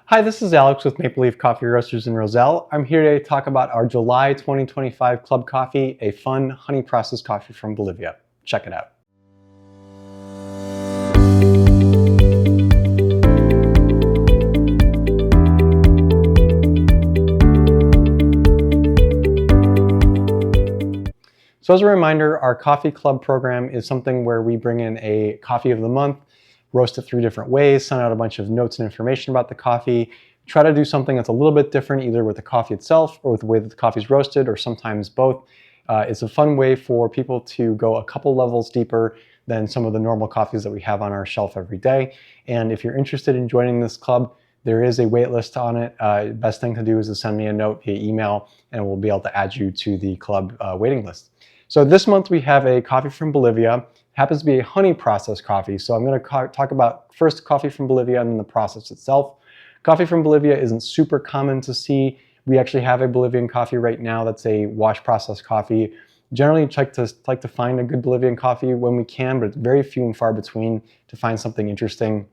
Hi, this is Alex with Maple Leaf Coffee Roasters in Roselle. I'm here today to talk about our July 2025 Club Coffee, a fun honey processed coffee from Bolivia. Check it out. So as a reminder, our coffee club program is something where we bring in a coffee of the month, roast it 3 different ways, send out a bunch of notes and information about the coffee, try to do something that's a little bit different either with the coffee itself or with the way that the coffee is roasted, or sometimes both. It's a fun way for people to go a couple levels deeper than some of the normal coffees that we have on our shelf every day. And if you're interested in joining this club, there is a wait list on it. Best thing to do is to send me a note via email and we'll be able to add you to the club waiting list. So this month we have a coffee from Bolivia. It happens to be a honey processed coffee. So I'm going to talk about first coffee from Bolivia and then the process itself. Coffee from Bolivia isn't super common to see. We actually have a Bolivian coffee right now that's a wash processed coffee. Generally like to find a good Bolivian coffee when we can, but it's very few and far between to find something interesting.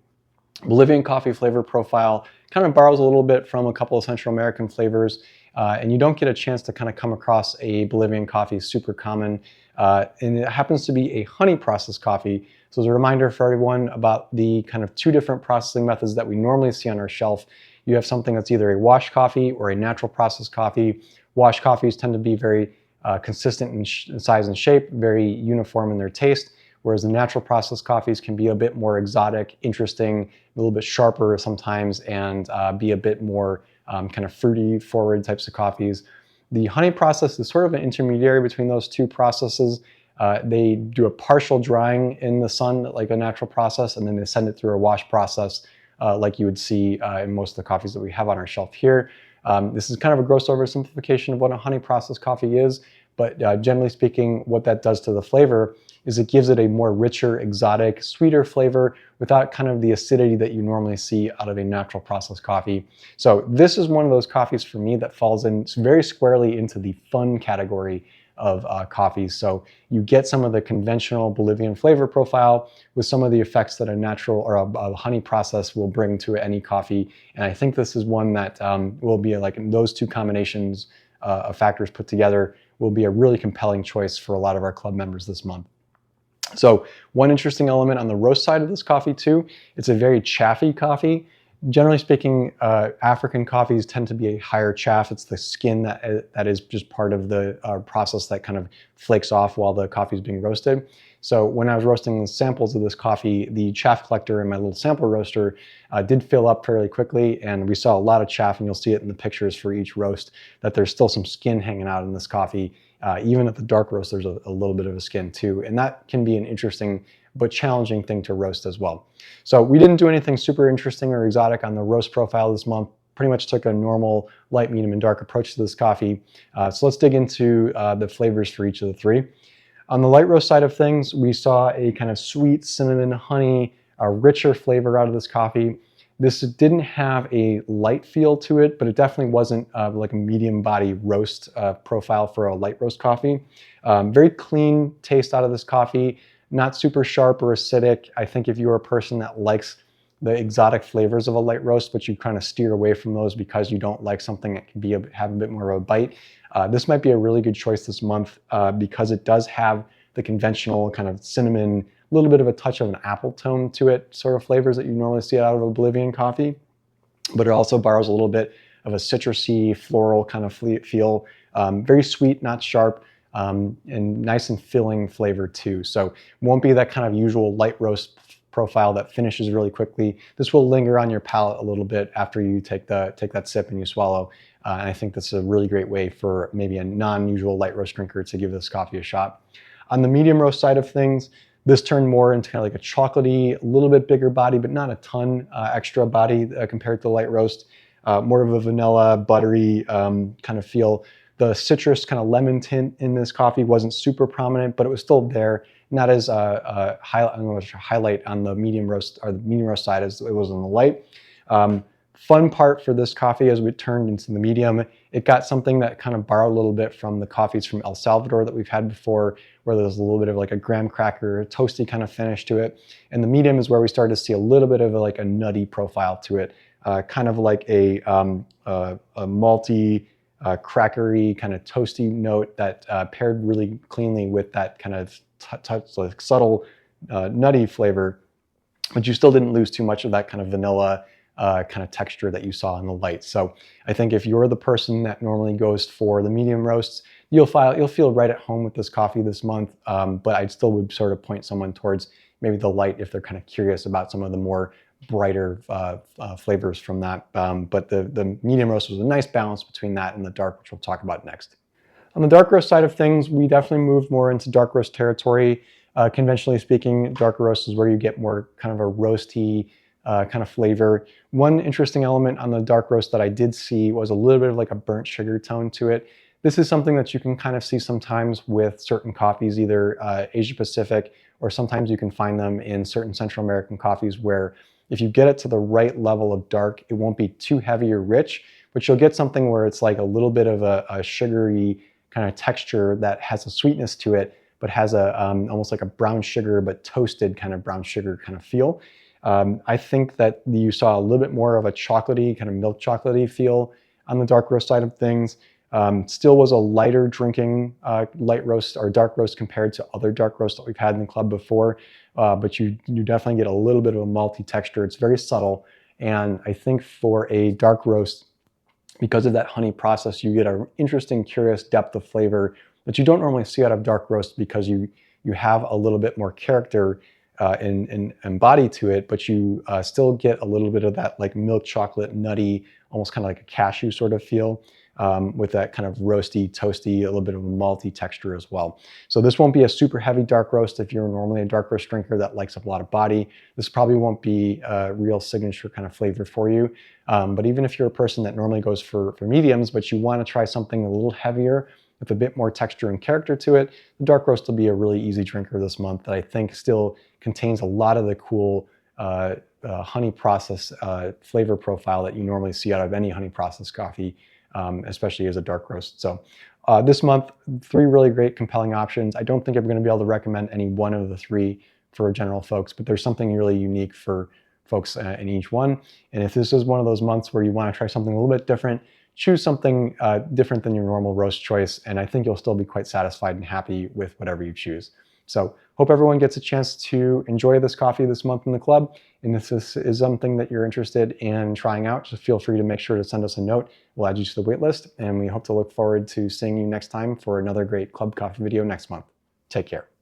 Bolivian coffee flavor profile kind of borrows a little bit from a couple of Central American flavors, and you don't get a chance to kind of come across a Bolivian coffee super common, and it happens to be a honey processed coffee. So as a reminder for everyone about the kind of 2 different processing methods that we normally see on our shelf, you have something that's either a wash coffee or a natural processed coffee. Wash coffees tend to be very consistent in size and shape, very uniform in their taste, whereas the natural processed coffees can be a bit more exotic, interesting, a little bit sharper sometimes, and be a bit more kind of fruity forward types of coffees. The honey process is sort of an intermediary between those 2 processes. They do a partial drying in the sun like a natural process, and then they send it through a wash process like you would see in most of the coffees that we have on our shelf here. This is kind of a gross oversimplification of what a honey processed coffee is, but generally speaking, what that does to the flavor is it gives it a more richer, exotic, sweeter flavor without kind of the acidity that you normally see out of a natural processed coffee. So this is one of those coffees for me that falls in very squarely into the fun category of coffees. So you get some of the conventional Bolivian flavor profile with some of the effects that a natural or a honey process will bring to any coffee. And I think this is one that will be like those 2 combinations of factors put together will be a really compelling choice for a lot of our club members this month. So one interesting element on the roast side of this coffee too, it's a very chaffy coffee. Generally speaking, African coffees tend to be a higher chaff. It's the skin that is just part of the process that kind of flakes off while the coffee is being roasted. So when I was roasting the samples of this coffee, the chaff collector in my little sample roaster did fill up fairly quickly, and we saw a lot of chaff, and you'll see it in the pictures for each roast, that there's still some skin hanging out in this coffee. Even at the dark roast, there's a little bit of a skin too, and that can be an interesting but challenging thing to roast as well. So we didn't do anything super interesting or exotic on the roast profile this month. Pretty much took a normal light, medium, and dark approach to this coffee. So let's dig into the flavors for each of the 3. On the light roast side of things, we saw a kind of sweet cinnamon, honey, a richer flavor out of this coffee. This didn't have a light feel to it, but it definitely wasn't like a medium body roast profile for a light roast coffee. Very clean taste out of this coffee. Not super sharp or acidic. I think if you're a person that likes the exotic flavors of a light roast, but you kind of steer away from those because you don't like something that can have a bit more of a bite, this might be a really good choice this month because it does have the conventional kind of cinnamon, a little bit of a touch of an apple tone to it, sort of flavors that you normally see out of a Bolivian coffee, but it also borrows a little bit of a citrusy, floral kind of feel. Very sweet, not sharp. And nice and filling flavor too. So won't be that kind of usual light roast profile that finishes really quickly. This will linger on your palate a little bit after you take that sip and you swallow. And I think that's a really great way for maybe a non-usual light roast drinker to give this coffee a shot. On the medium roast side of things, this turned more into kind of like a chocolatey, a little bit bigger body, but not a ton extra body compared to the light roast. More of a vanilla, buttery kind of feel. The citrus kind of lemon tint in this coffee wasn't super prominent, but it was still there. Not as highlight on the medium roast or the medium roast side as it was on the light. Fun part for this coffee as we turned into the medium, it got something that kind of borrowed a little bit from the coffees from El Salvador that we've had before, where there's a little bit of like a graham cracker, toasty kind of finish to it. And the medium is where we started to see a little bit of like a nutty profile to it. kind of like a malty, crackery, kind of toasty note that paired really cleanly with that kind of like subtle nutty flavor, but you still didn't lose too much of that kind of vanilla kind of texture that you saw in the light. So I think if you're the person that normally goes for the medium roasts, you'll feel right at home with this coffee this month. But I still would sort of point someone towards maybe the light if they're kind of curious about some of the more brighter flavors from that. But the medium roast was a nice balance between that and the dark, which we'll talk about next. On the dark roast side of things, we definitely moved more into dark roast territory. Conventionally speaking, dark roast is where you get more kind of a roasty kind of flavor. One interesting element on the dark roast that I did see was a little bit of like a burnt sugar tone to it. This is something that you can kind of see sometimes with certain coffees, either Asia Pacific, or sometimes you can find them in certain Central American coffees where if you get it to the right level of dark, it won't be too heavy or rich, but you'll get something where it's like a little bit of a sugary kind of texture that has a sweetness to it, but has a almost like a brown sugar, but toasted kind of brown sugar kind of feel. I think that you saw a little bit more of a chocolatey, kind of milk chocolatey feel on the dark roast side of things. Still was a lighter drinking light roast or dark roast compared to other dark roasts that we've had in the club before, but you definitely get a little bit of a malty texture. It's very subtle, and I think for a dark roast, because of that honey process, you get an interesting, curious depth of flavor that you don't normally see out of dark roast because you have a little bit more character and body to it, but you still get a little bit of that like milk chocolate, nutty, almost kind of like a cashew sort of feel with that kind of roasty, toasty, a little bit of a malty texture as well. So this won't be a super heavy dark roast if you're normally a dark roast drinker that likes a lot of body. This probably won't be a real signature kind of flavor for you. But even if you're a person that normally goes for mediums, but you want to try something a little heavier with a bit more texture and character to it, the dark roast will be a really easy drinker this month that I think still contains a lot of the cool honey process flavor profile that you normally see out of any honey process coffee, especially as a dark roast. So this month, 3 really great, compelling options. I don't think I'm going to be able to recommend any one of the 3 for general folks, but there's something really unique for folks in each one. And if this is one of those months where you want to try something a little bit different, choose something different than your normal roast choice, and I think you'll still be quite satisfied and happy with whatever you choose. So hope everyone gets a chance to enjoy this coffee this month in the club. And if this is something that you're interested in trying out, just feel free to make sure to send us a note. We'll add you to the wait list, and we hope to look forward to seeing you next time for another great club coffee video next month. Take care.